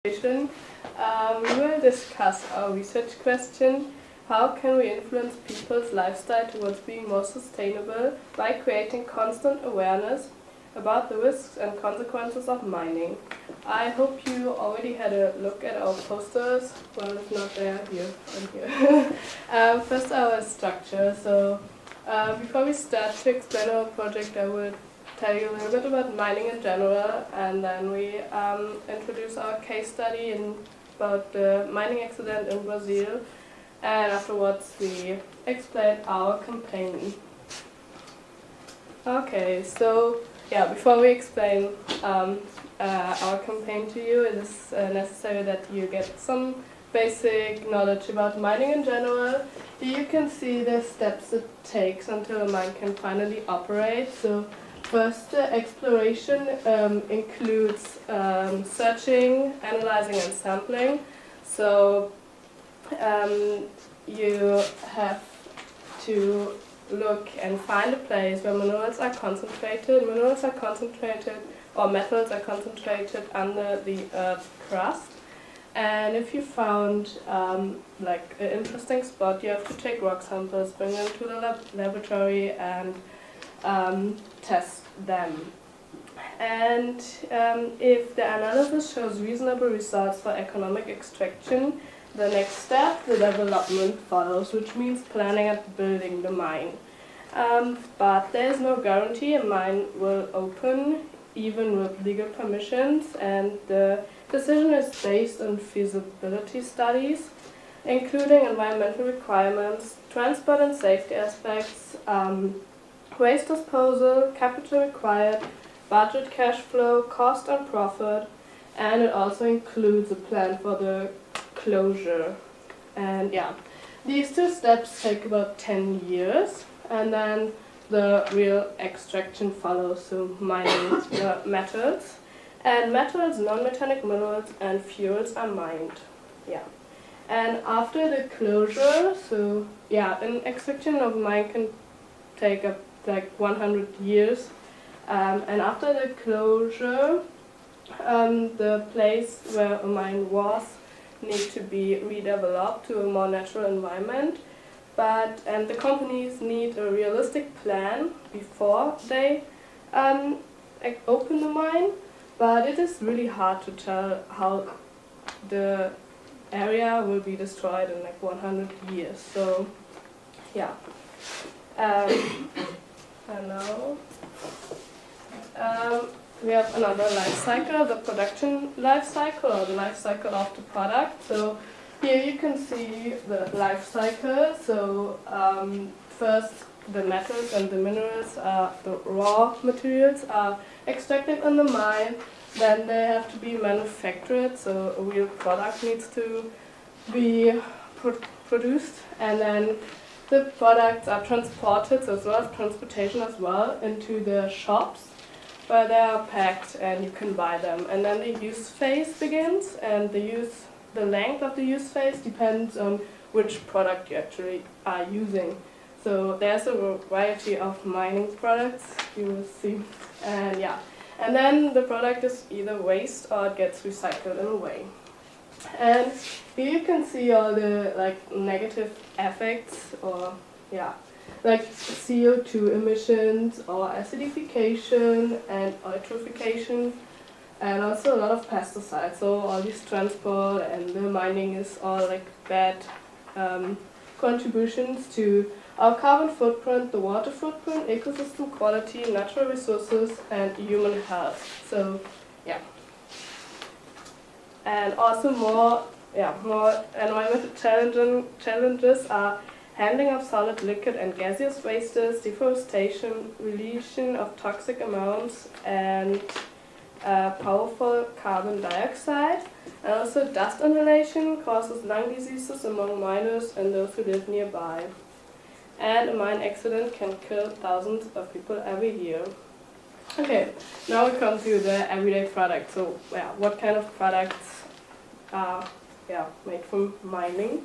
presentation. We will discuss our research question: how can we influence people's lifestyle towards being more sustainable by creating constant awareness about the risks and consequences of mining? I hope you already had a look at our posters. Well, if not, they are here and here. First, our structure. Before we start to explain our project, I will tell you a little bit about mining in general, and then we introduce our case study about the mining accident in Brazil, and afterwards we explain our campaign. Okay, so before we explain our campaign to you, it is necessary that you get some basic knowledge about mining in general. Here you can see the steps it takes until a mine can finally operate. So first, exploration includes searching, analyzing, and sampling. So you have to look and find a place where minerals are concentrated. Or metals are concentrated under the Earth's crust. And if you found like an interesting spot, you have to take rock samples, bring them to the laboratory, and test them. And if the analysis shows reasonable results for economic extraction, the next step, the development, follows, which means planning and building the mine. But there is no guarantee a mine will open, even with legal permissions, and the decision is based on feasibility studies, including environmental requirements, transport and safety aspects, waste disposal, capital required, budget, cash flow, cost and profit, and it also includes a plan for the closure. And these two steps take about 10 years, and then the real extraction follows, so mining the metals. And metals, non-metallic minerals, and fuels are mined. And after the closure, an extraction of mine can take up like 100 years. And after the closure, the place where a mine was needs to be redeveloped to a more natural environment. And the companies need a realistic plan before they open the mine. But it is really hard to tell how the area will be destroyed in like 100 years. So, and now we have another life cycle, the production life cycle, or the life cycle of the product. So here you can see the life cycle. So first, the metals and the minerals, the raw materials, are extracted in the mine. Then they have to be manufactured, so a real product needs to be produced. And then the products are transported, so as well as transportation as well, into the shops where they are packed and you can buy them. And then the use phase begins, and the length of the use phase depends on which product you actually are using. So there's a variety of mining products you will see, and then the product is either waste or it gets recycled in a way. And here you can see all the negative effects, or like CO2 emissions or acidification and eutrophication, and also a lot of pesticides. So all this transport and the mining is all like bad contributions to our carbon footprint, the water footprint, ecosystem quality, natural resources, and human health. So and also more environmental challenges are handling of solid, liquid, and gaseous wastes, deforestation, release of toxic amounts, and powerful carbon dioxide. And also dust inhalation causes lung diseases among miners and those who live nearby. And a mine accident can kill thousands of people every year. Okay, now we come to the everyday products. So what kind of products are made from mining?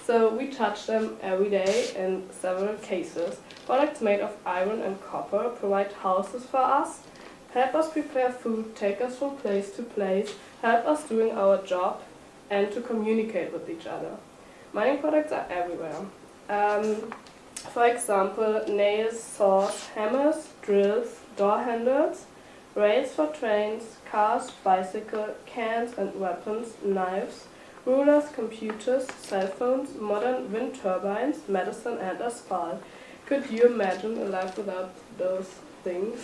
So we touch them every day in several cases. Products made of iron and copper provide houses for us, help us prepare food, take us from place to place, help us doing our job, and to communicate with each other. Mining products are everywhere. For example, nails, saws, hammers, drills, door handles, rails for trains, cars, bicycles, cans and weapons, knives, rulers, computers, cell phones, modern wind turbines, medicine and asphalt. Could you imagine a life without those things?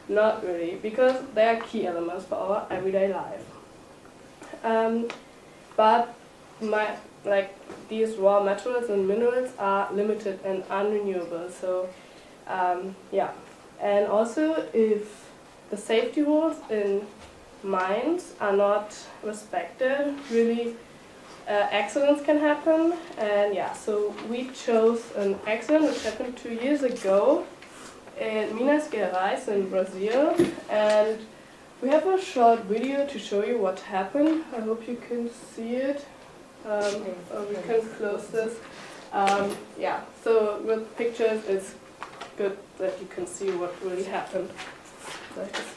Not really, because they are key elements for our everyday life. But these raw materials and minerals are limited and unrenewable. So yeah, and also if the safety rules in mines are not respected, really accidents can happen. And yeah, so we chose an accident which happened 2 years ago in Minas Gerais in Brazil, and we have a short video to show you what happened. I hope you can see it. Or we can close this. Yeah, so with pictures it's good that you can see what really happened. So I just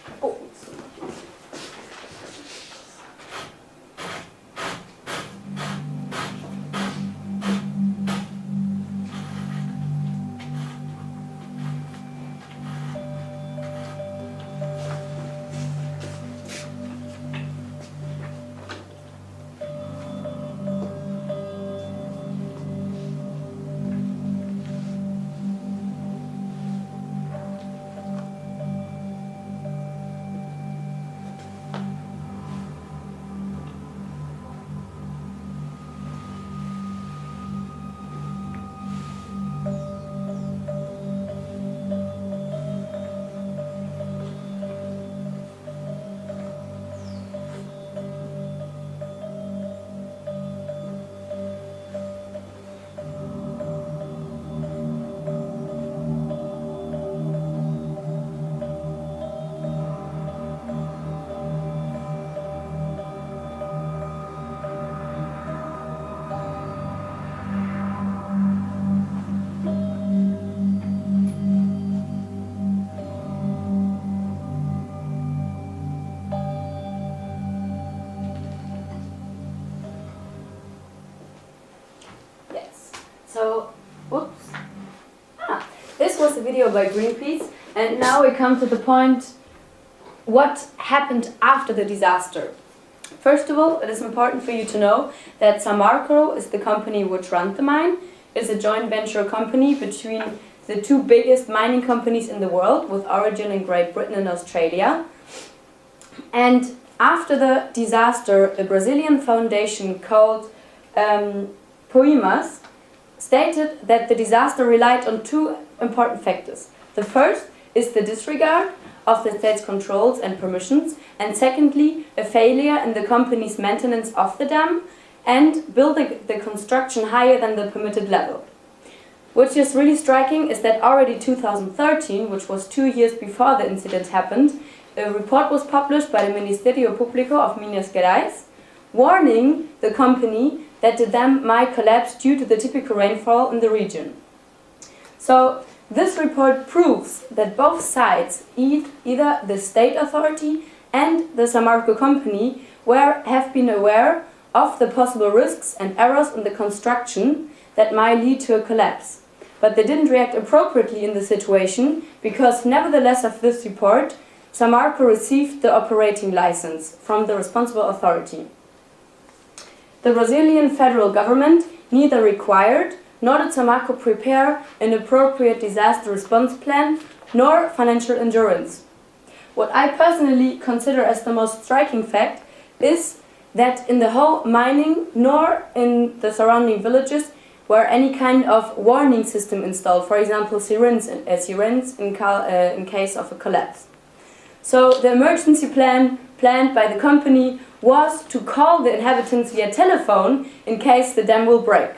So, oops. This was a video by Greenpeace, and now we come to the point, what happened after the disaster. First of all, it is important for you to know that Samarco is the company which runs the mine. It's a joint venture company between the two biggest mining companies in the world, with origin in Great Britain and Australia. And after the disaster, a Brazilian foundation called Poemas stated that the disaster relied on two important factors. The first is the disregard of the state's controls and permissions, and secondly, a failure in the company's maintenance of the dam and building the construction higher than the permitted level. What is really striking is that already 2013, which was 2 years before the incident happened, a report was published by the Ministerio Público of Minas Gerais, warning the company that the dam might collapse due to the typical rainfall in the region. So this report proves that both sides, either the state authority and the Samarco company, have been aware of the possible risks and errors in the construction that might lead to a collapse. But they didn't react appropriately in the situation, because nevertheless of this report, Samarco received the operating license from the responsible authority. The Brazilian federal government neither required nor did Samarco prepare an appropriate disaster response plan nor financial endurance. What I personally consider as the most striking fact is that in the whole mining nor in the surrounding villages were any kind of warning system installed, for example sirens in case of a collapse. So the emergency plan planned by the company was to call the inhabitants via telephone in case the dam will break.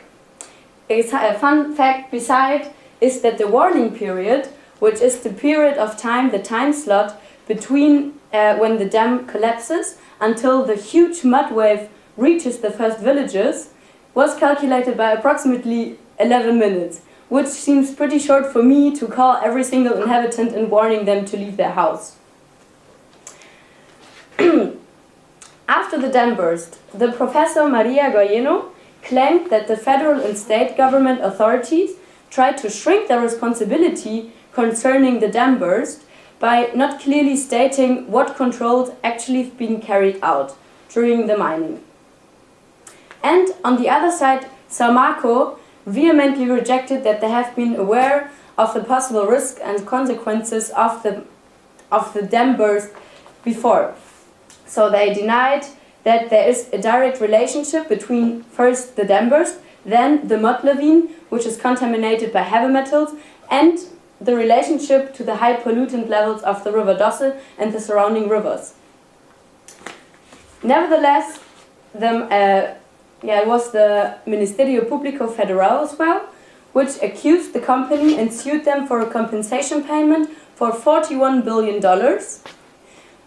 A fun fact beside is that the warning period, which is the period of time, the time slot between when the dam collapses until the huge mud wave reaches the first villages, was calculated by approximately 11 minutes, which seems pretty short for me to call every single inhabitant and warning them to leave their house. after the dam burst, the Professor Maria Goyeno claimed that the federal and state government authorities tried to shrink their responsibility concerning the dam burst by not clearly stating what controls actually being carried out during the mining. And on the other side, Samarco vehemently rejected that they have been aware of the possible risk and consequences of the dam burst before. So they denied that there is a direct relationship between first the dam burst, then the mud lavine, which is contaminated by heavy metals, and the relationship to the high pollutant levels of the River Dosse and the surrounding rivers. Nevertheless, it was the Ministerio Público Federal as well, which accused the company and sued them for a compensation payment for $41 billion.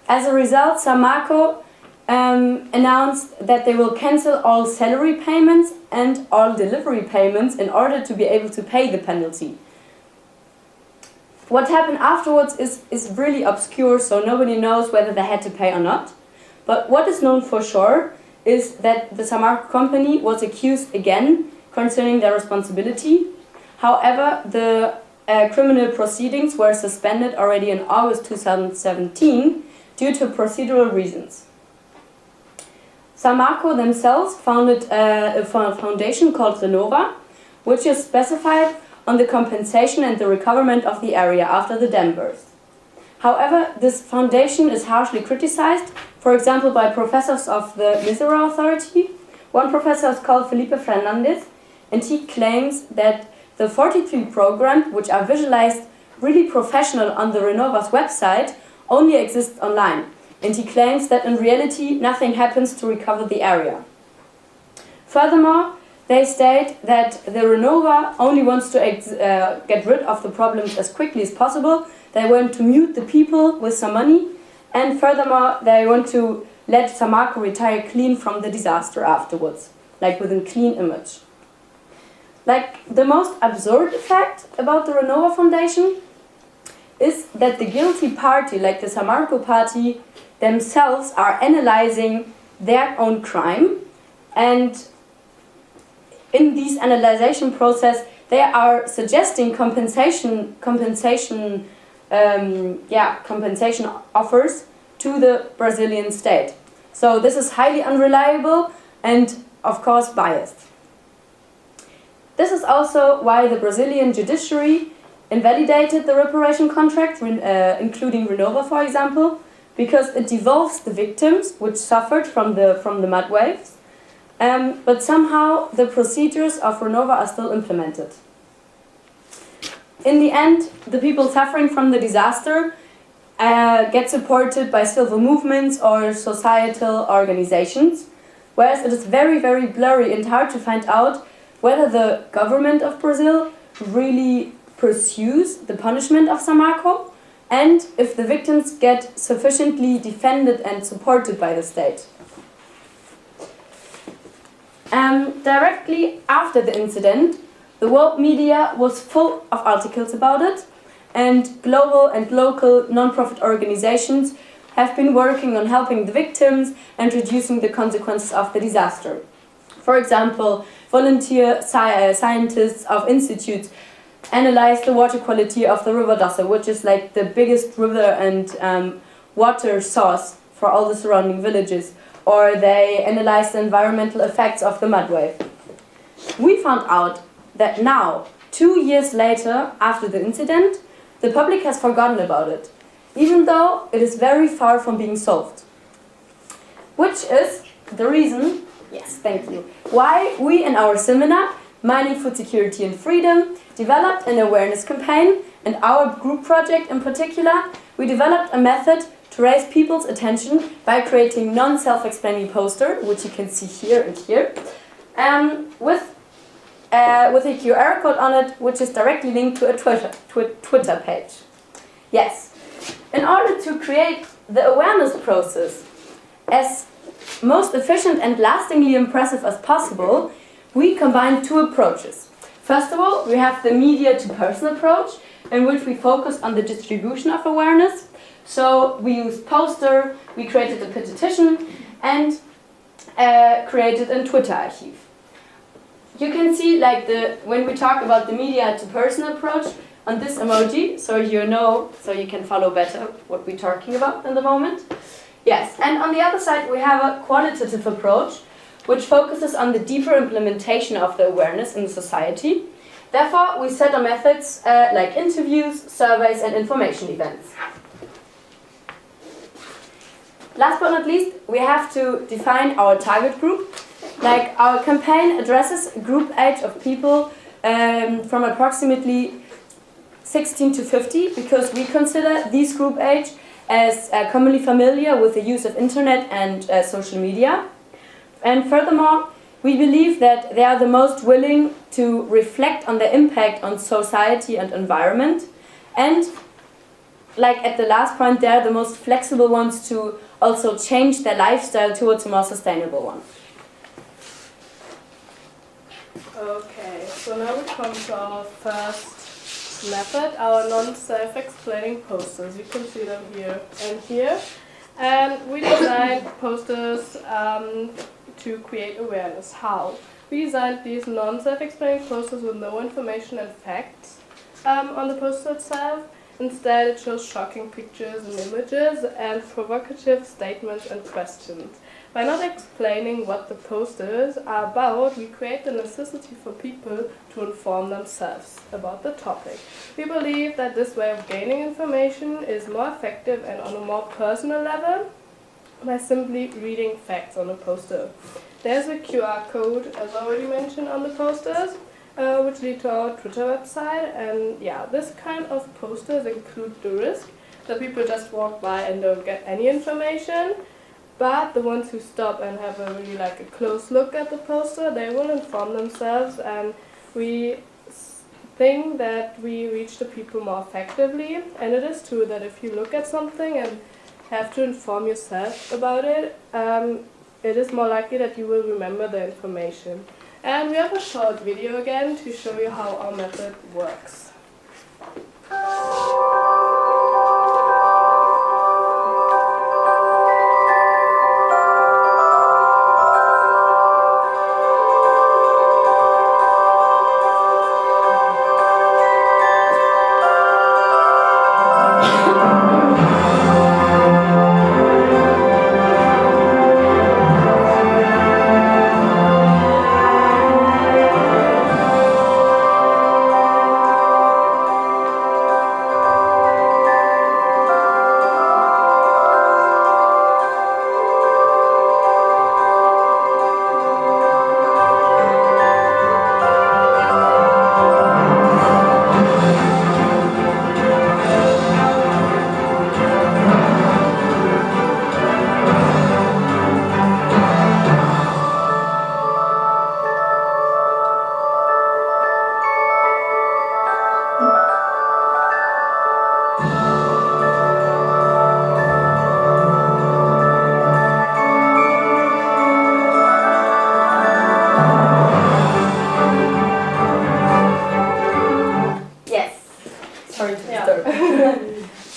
As a result, Samarco announced that they will cancel all salary payments and all delivery payments in order to be able to pay the penalty. What happened afterwards is really obscure, so nobody knows whether they had to pay or not. But what is known for sure is that the Samarco company was accused again concerning their responsibility. However, the criminal proceedings were suspended already in August 2017 due to procedural reasons. Samarco themselves founded a foundation called Renova, which is specified on the compensation and the recoverment of the area after the dam burst. However, this foundation is harshly criticized, for example by professors of the Missouri Authority. One professor is called Felipe Fernandez, and he claims that the 43 programs, which are visualized really professional on the Renova's website, only exist online. And he claims that in reality nothing happens to recover the area. Furthermore, they state that the Renova only wants to get rid of the problems as quickly as possible. They want to mute the people with some money, and furthermore they want to let Samarco retire clean from the disaster afterwards, like with a clean image. Like the most absurd fact about the Renova Foundation is that the guilty party, like the Samarco party, themselves are analyzing their own crime, and in this analyzation process they are suggesting compensation offers to the Brazilian state. So this is highly unreliable and of course biased. This is also why the Brazilian judiciary invalidated the reparation contract, including Renova, for example, because it devolves the victims which suffered from the mud waves, but somehow the procedures of Renova are still implemented. In the end, the people suffering from the disaster get supported by civil movements or societal organizations, whereas it is very, very blurry and hard to find out whether the government of Brazil really pursues the punishment of Samarco, and if the victims get sufficiently defended and supported by the state. Directly after the incident, the world media was full of articles about it, and global and local non-profit organizations have been working on helping the victims and reducing the consequences of the disaster. For example, volunteer scientists of institutes analyze the water quality of the River Dosse, which is like the biggest river and water source for all the surrounding villages, or they analyze the environmental effects of the mud wave. We found out that now, 2 years later after the incident, the public has forgotten about it, even though it is very far from being solved. Which is the reason, yes, thank you, why we in our seminar, Mining, Food Security and Freedom, developed an awareness campaign, and our group project in particular, we developed a method to raise people's attention by creating non-self-explaining poster, which you can see here and here, with a QR code on it, which is directly linked to a Twitter page. Yes, in order to create the awareness process as most efficient and lastingly impressive as possible, we combine two approaches. First of all, we have the media-to-person approach, in which we focus on the distribution of awareness. So we used poster, we created a petition, and created in Twitter archive. You can see like when we talk about the media to person approach on this emoji, so you know, so you can follow better what we're talking about in the moment. Yes, and on the other side we have a qualitative approach, which focuses on the deeper implementation of the awareness in society. Therefore, we set our methods like interviews, surveys, and information events. Last but not least, we have to define our target group. Like our campaign addresses a group age of people from approximately 16 to 50, because we consider this group age as commonly familiar with the use of internet and social media. And furthermore, we believe that they are the most willing to reflect on their impact on society and environment. And like at the last point, they are the most flexible ones to also change their lifestyle towards a more sustainable one. Okay, so now we come to our first method, our non-self-explaining posters. You can see them here and here. And we designed posters to create awareness. How? We designed these non-self-explaining posters with no information and facts on the poster itself. Instead, it shows shocking pictures and images and provocative statements and questions. By not explaining what the posters are about, we create the necessity for people to inform themselves about the topic. We believe that this way of gaining information is more effective and on a more personal level by simply reading facts on a poster. There's a QR code, as already mentioned, on the posters, which lead to our Twitter website. And yeah, this kind of posters include the risk that people just walk by and don't get any information. But the ones who stop and have a really a close look at the poster, they will inform themselves, and we think that we reach the people more effectively. And it is true that if you look at something and have to inform yourself about it, it is more likely that you will remember the information. And we have a short video again to show you how our method works.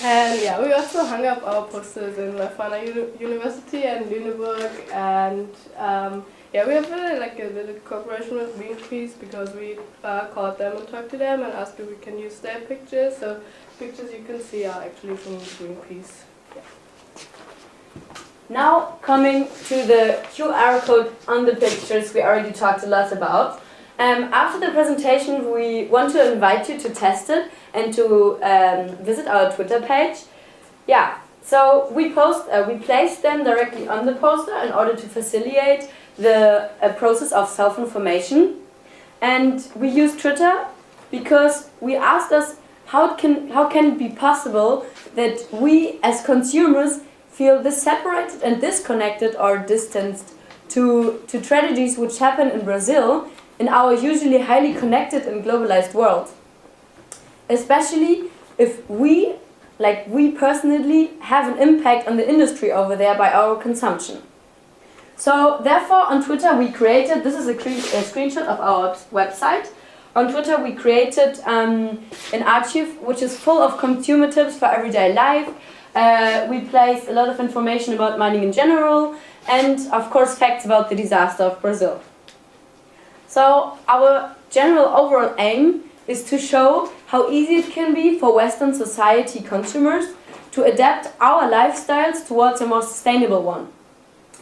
And yeah, we also hung up our posters in Leuphana University and Lüneburg, and yeah, we have really a little cooperation with Greenpeace, because we called them and talked to them and asked if we can use their pictures. So pictures you can see are actually from Greenpeace. Yeah. Now coming to the QR code on the pictures we already talked a lot about. After the presentation, we want to invite you to test it and to visit our Twitter page. Yeah, so we place them directly on the poster in order to facilitate the process of self-information. And we use Twitter because we asked us how can it be possible that we as consumers feel this separated and disconnected or distanced to tragedies which happen in Brazil in our usually highly connected and globalized world. Especially if we personally have an impact on the industry over there by our consumption. So therefore on Twitter we created, this is a screenshot of our website. On Twitter we created an archive which is full of consumer tips for everyday life. We place a lot of information about mining in general, and of course facts about the disaster of Brazil. So our general overall aim is to show how easy it can be for Western society consumers to adapt our lifestyles towards a more sustainable one.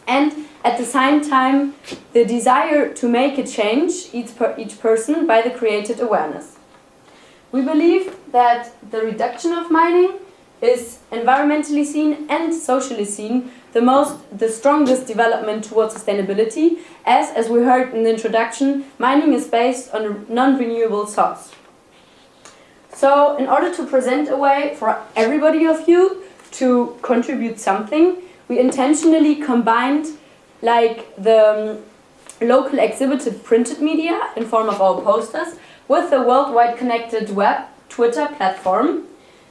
And at the same time, the desire to make a change each person by the created awareness. We believe that the reduction of mining is environmentally seen and socially seen the strongest development towards sustainability, as we heard in the introduction, mining is based on a non-renewable source. So in order to present a way for everybody of you to contribute something, we intentionally combined like the local exhibited printed media in form of our posters with the worldwide connected web Twitter platform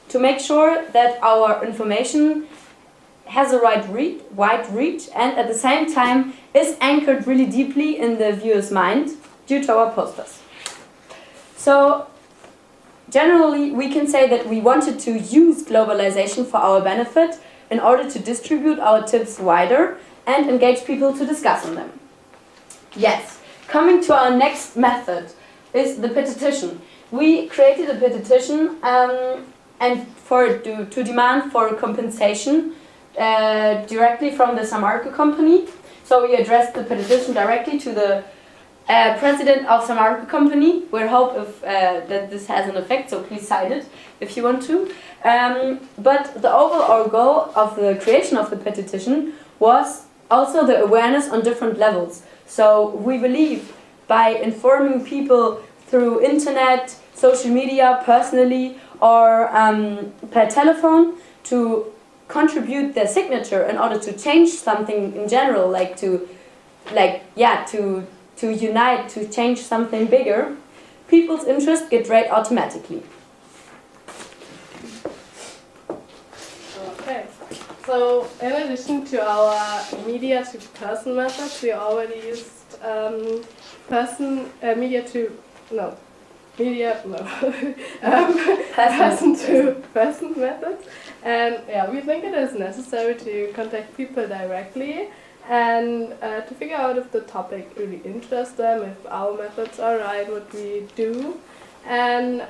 to make sure that our information has a wide reach and at the same time is anchored really deeply in the viewer's mind due to our posters. So generally we can say that we wanted to use globalization for our benefit in order to distribute our tips wider and engage people to discuss on them. Yes, coming to our next method is the petition. We created a petition and to demand for compensation directly from the Samarco company. So we addressed the petition directly to the president of Samarco company. We hope that this has an effect, so please cite it if you want to. But the overall goal of the creation of the petition was also the awareness on different levels. So we believe by informing people through internet, social media, personally, or per telephone to contribute their signature in order to change something in general, to unite, to change something bigger, people's interest get raised automatically. Okay, so in addition to our media to person methods, we already used person to person methods, and yeah, we think it is necessary to contact people directly and to figure out if the topic really interests them, if our methods are right, what we do, and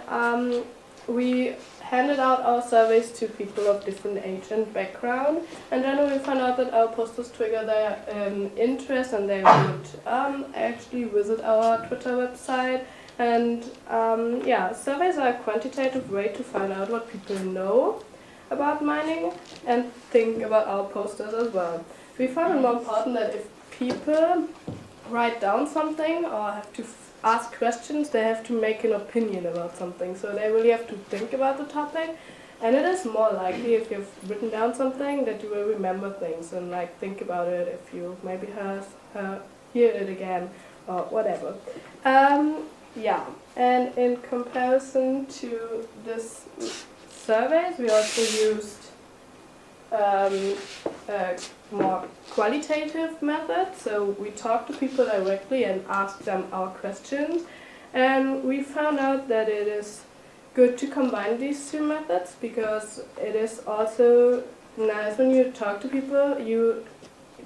we handed out our surveys to people of different age and background, and then we found out that our posters trigger their interest and they would actually visit our Twitter website. And surveys are a quantitative way to find out what people know about mining and think about our posters as well. We found it more important that if people write down something or have to ask questions, they have to make an opinion about something. So they really have to think about the topic. And it is more likely if you've written down something that you will remember things and think about it if you maybe hear it again or whatever. And in comparison to this surveys, we also used a more qualitative method. So we talked to people directly and asked them our questions, and we found out that it is good to combine these two methods because it is also nice when you talk to people,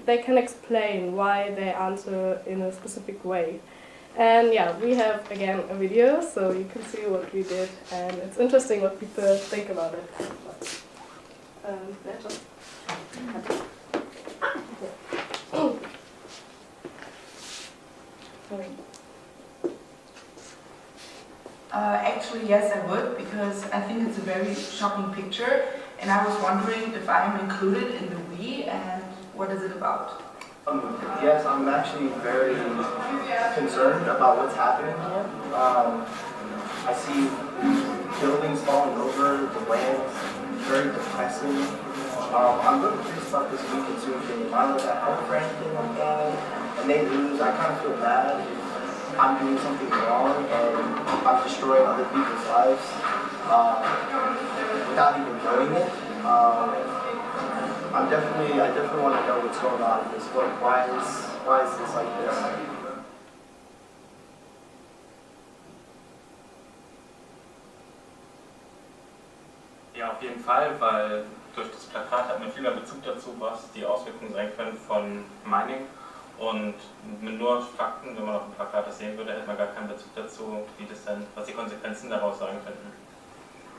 they can explain why they answer in a specific way. And we have again a video so you can see what we did, and it's interesting what people think about it. Actually, yes, I would, because I think it's a very shocking picture, and I was wondering if I am included in the we, and what is it about? Yes, I'm actually very concerned about what's happening here. I see buildings falling over, the land, very depressing. I'm really curious about this weekend too. If I was at home for anything like that, and they lose, I kind of feel bad if I'm doing something wrong and I'm destroying other people's lives without even knowing it. I definitely want to know what's going on in this. Why is this like this? Ja, auf jeden Fall, weil durch das Plakat hat man viel mehr Bezug dazu, was die Auswirkungen sein können von Mining. Und mit nur Fakten, wenn man auf dem Plakat das sehen würde, hätte man gar keinen Bezug dazu, wie das denn, was die Konsequenzen daraus sein könnten.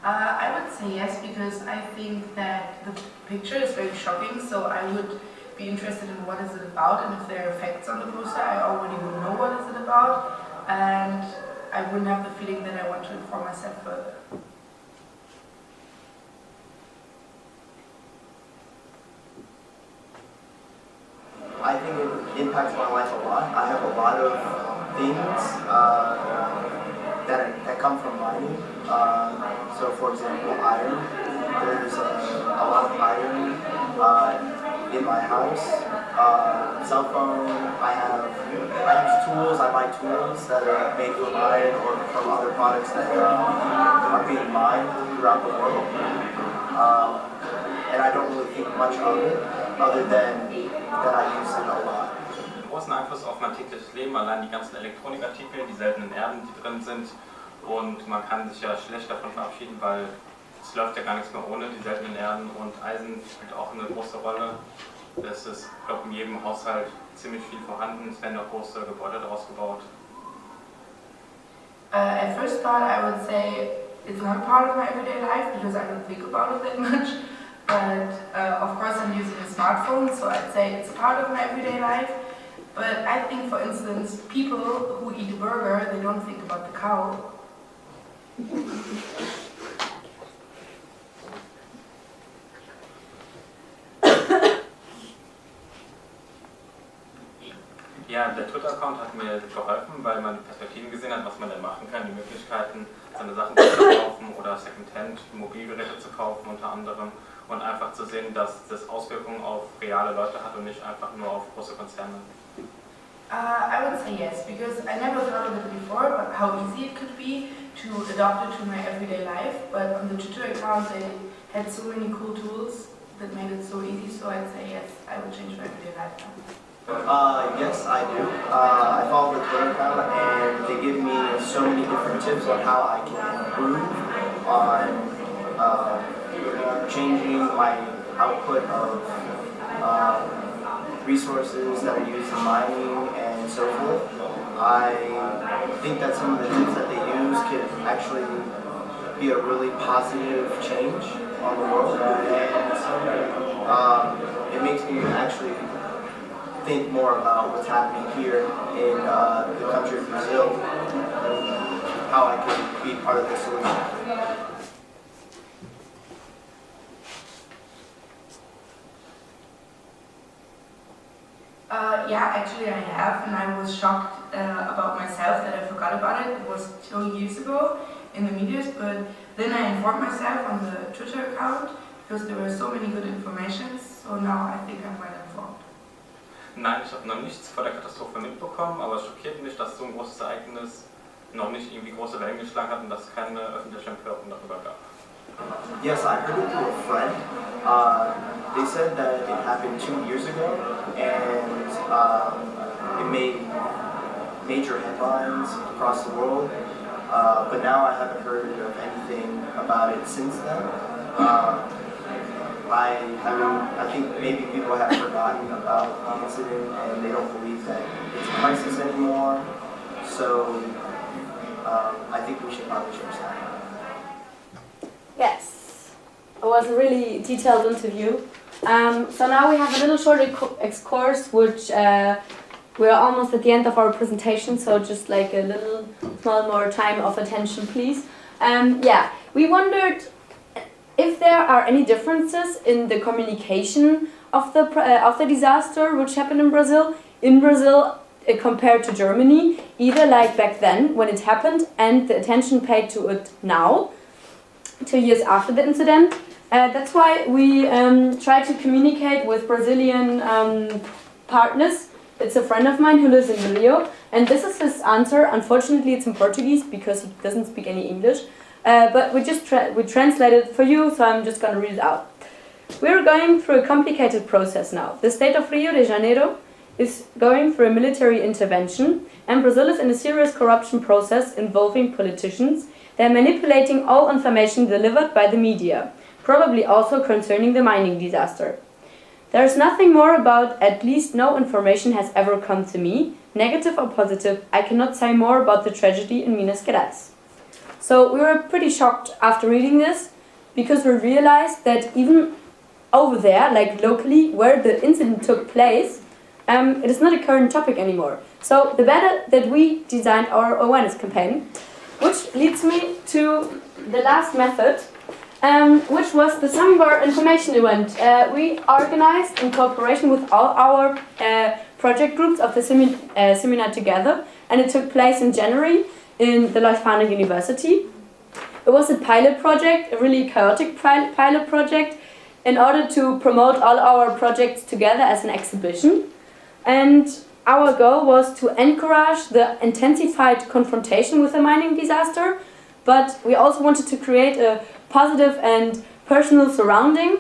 I would say yes, because I think that the picture is very shocking, so I would be interested in what is it about, and if there are effects on the poster, I already would know what is it about, and I wouldn't have the feeling that I want to inform myself further. I think it impacts my life a lot. I have a lot of things that come from mining. So, for example, iron. There's a lot of iron in my house. Cell phone. I use tools. I buy tools that are made from iron or from other products that are being mined throughout the world. And I don't really think much of it, other than that I use it a lot. Einen großen Einfluss auf mein tägliches Leben, allein die ganzen Elektronikartikel, die seltenen Erden, die drin sind. Und man kann sich ja schlecht davon verabschieden, weil es läuft ja gar nichts mehr ohne die seltenen Erden. Und Eisen spielt auch eine große Rolle. Es ist, ich glaube, in jedem Haushalt ziemlich viel vorhanden. Es werden auch große Gebäude daraus gebaut. At first thought, I would say it's not part of my everyday life because I don't think about it that much. But of course I'm using a smartphone, so I'd say it's a part of my everyday life. But I think, for instance, people who eat a burger, they don't think about the cow. Ja, der Twitter-Account hat mir geholfen, weil man die Perspektiven gesehen hat, was man denn machen kann, die Möglichkeiten, seine Sachen zu kaufen oder Secondhand Mobilgeräte zu kaufen unter anderem und einfach zu sehen, dass das Auswirkungen auf reale Leute hat und nicht einfach nur auf große Konzerne. I would say yes, because I never thought of it before, but how easy it could be to adopt it to my everyday life. But on the Twitter account, they had so many cool tools that made it so easy, so I'd say yes, I would change my everyday life now. Yes, I do. I follow the Twitter account, and they give me so many different tips on how I can improve on changing my output of resources that are used in mining and so forth. I think that some of the tips that they use can actually be a really positive change on the world, and it makes me actually think more about what's happening here in the country of Brazil, how I can be part of the solution. Yeah, actually I have, and I was shocked about myself that I forgot about it. It was 2 years ago in the media, but then I informed myself on the Twitter account because there were so many good information, so now I think I'm well informed. Nein, ich habe noch nichts vor der Katastrophe mitbekommen, aber es schockiert mich, dass so ein großes Ereignis noch nicht irgendwie große Wellen geschlagen hat und dass es keine öffentliche Empörung darüber gab. Yes, I heard it through a friend. They said that it happened 2 years ago, and it made major headlines across the world. But now I haven't heard of anything about it since then. I think maybe people have forgotten about the incident and they don't believe that it's a crisis anymore. So I think we should probably change that. Yes, it was a really detailed interview. So now we have a little short excursus, which we're almost at the end of our presentation, so just like a little small more time of attention, please. Yeah, we wondered if there are any differences in the communication of the disaster which happened in Brazil compared to Germany, either like back then when it happened and the attention paid to it now, 2 years after the incident. That's why we try to communicate with Brazilian partners. It's a friend of mine who lives in Rio, and this is his answer. Unfortunately, it's in Portuguese because he doesn't speak any English. But we just we translated it for you, so I'm just going to read it out. We're going through a complicated process now. The state of Rio de Janeiro is going through a military intervention, and Brazil is in a serious corruption process involving politicians. They're manipulating all information delivered by the media. probably also concerning the mining disaster. There is nothing more about, at least no information has ever come to me, negative or positive. I cannot say more about the tragedy in Minas Gerais. So we were pretty shocked after reading this, because we realized that even over there, like locally, where the incident took place, it is not a current topic anymore. So the better that we designed our awareness campaign, which leads me to the last method, which was the Summer information event. We organized in cooperation with all our project groups of the seminar together, and it took place in January in the Leuphana University. It was a pilot project, a really chaotic pilot project, in order to promote all our projects together as an exhibition. And our goal was to encourage the intensified confrontation with the mining disaster, but we also wanted to create a positive and personal surrounding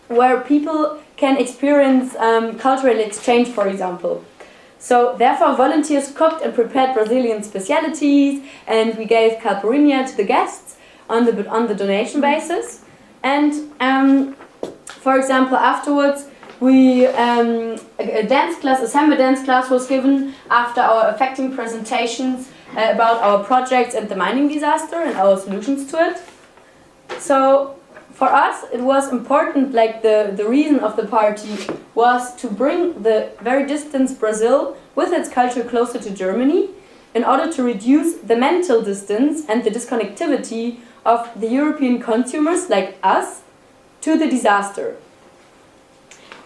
where people can experience cultural exchange, for example. So therefore volunteers cooked and prepared Brazilian specialities, and we gave caipirinha to the guests on the donation basis. And for example, afterwards a dance class, a samba dance class was given after our affecting presentations about our projects and the mining disaster and our solutions to it. So for us it was important, like the reason of the party was to bring the very distant Brazil with its culture closer to Germany in order to reduce the mental distance and the disconnectivity of the European consumers like us to the disaster.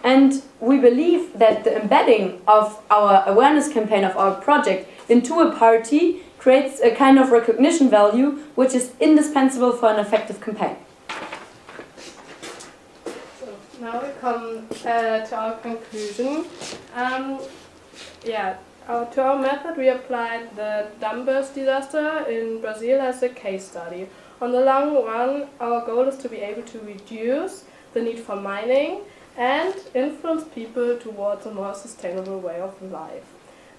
And we believe that the embedding of our awareness campaign of our project into a party creates a kind of recognition value which is indispensable for an effective campaign. So now we come to our conclusion. To our method we applied the Dumburst disaster in Brazil as a case study. On the long run, our goal is to be able to reduce the need for mining and influence people towards a more sustainable way of life.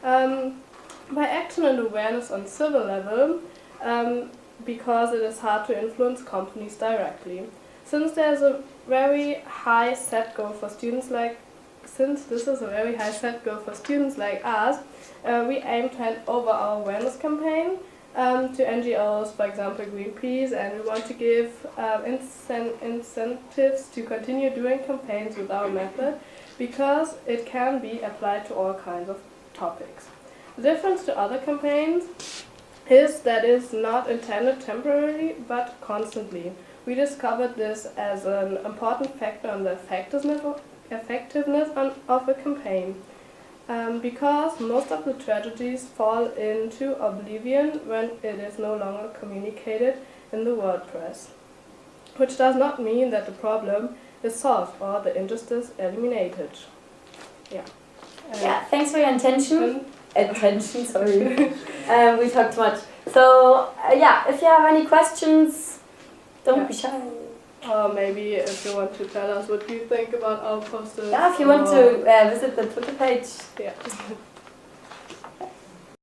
By action and awareness on civil level, because it is hard to influence companies directly. Since there's a very high set goal for students like us, we aim to hand over our awareness campaign to NGOs, for example Greenpeace, and we want to give incentives to continue doing campaigns with our method because it can be applied to all kinds of topics. The difference to other campaigns is that it's not intended temporarily but constantly. We discovered this as an important factor on the effectiveness of a campaign. Because most of the tragedies fall into oblivion when it is no longer communicated in the world press. Which does not mean that the problem is solved or the injustice eliminated. Thanks for your attention. We talked too much. So if you have any questions, don't be shy. Or maybe if you want to tell us what you think about our posters. Yeah, if you want to visit the Twitter page. Yeah.